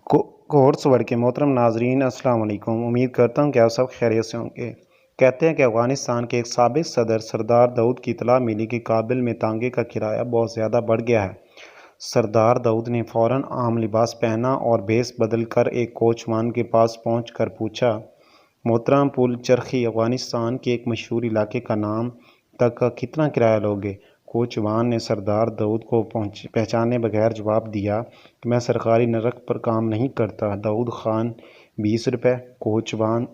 Course word کے محترم ناظرین السلام علیکم۔ امید کرتا ہوں کہ آپ سب خیریت سے ہوں گے۔ کہتے ہیں کہ افغانستان کے ایک سابق صدر سردار داؤد کی اطلاع ملی کہ کابل میں تانگے کا کرایہ بہت زیادہ بڑھ گیا ہے۔ سردار داؤد نے فوراً عام لباس پہنا اور بھیس بدل کر ایک کوچ وان کے پاس پہنچ کر پوچھا، محترم پل چرخی، افغانستان کے ایک مشہور علاقے کا نام تک کا کتنا کرایہ لوگے؟ کوچ وان نے سردار داؤد کو پہچانے بغیر جواب دیا کہ میں سرکاری نرخ پر کام نہیں کرتا۔ داؤد خان 20 روپے، کوچ وان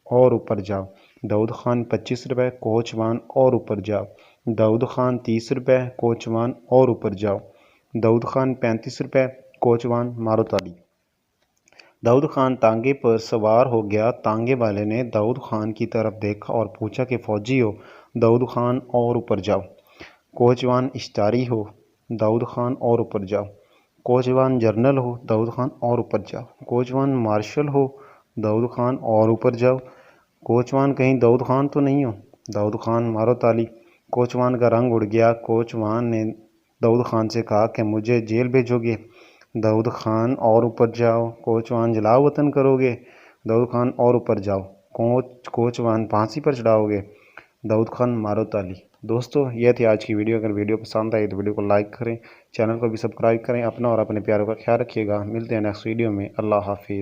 اور اوپر جاؤ۔ داؤد خان 25 روپے، کوچ وان اور اوپر جاؤ۔ داؤد خان 30 روپے، کوچ وان اور اوپر جاؤ۔ داؤد خان 35 روپے، کوچ وان، مارو تالی۔ داؤد خان تانگے پر سوار ہو گیا۔ تانگے والے نے داؤد خان کی طرف دیکھا اور پوچھا کہ فوجی ہو؟ داؤد خان اور اوپر جاؤ۔ کوچ وان اشتری ہو؟ داؤد خان اور اوپر جاؤ۔ کوچ وان جنرل ہو؟ داؤد خان اور اوپر جاؤ۔ کوچ وان مارشل ہو؟ داؤد خان اور اوپر جاؤ۔ کوچ وان کہیں داؤد خان تو نہیں ہو؟ داؤد خان، مارو تالی۔ کوچ وان کا رنگ اڑ گیا۔ کوچ وان نے داؤد خان سے کہا کہ مجھے جیل بھیجو گے؟ داؤد خان اور اوپر جاؤ۔ کوچ وان جلاؤ وطن کرو گے؟ داؤد خان اور اوپر جاؤ۔ کوچ وان پھانسی پر چڑھاؤ گے؟ داؤد خان، مارو تالی۔ دوستو، یہ تھی آج کی ویڈیو۔ اگر ویڈیو پسند آئی تو ویڈیو کو لائک کریں، چینل کو بھی سبسکرائب کریں۔ اپنا اور اپنے پیاروں کا خیال رکھیے گا۔ ملتے ہیں نیکسٹ ویڈیو میں۔ اللہ حافظ۔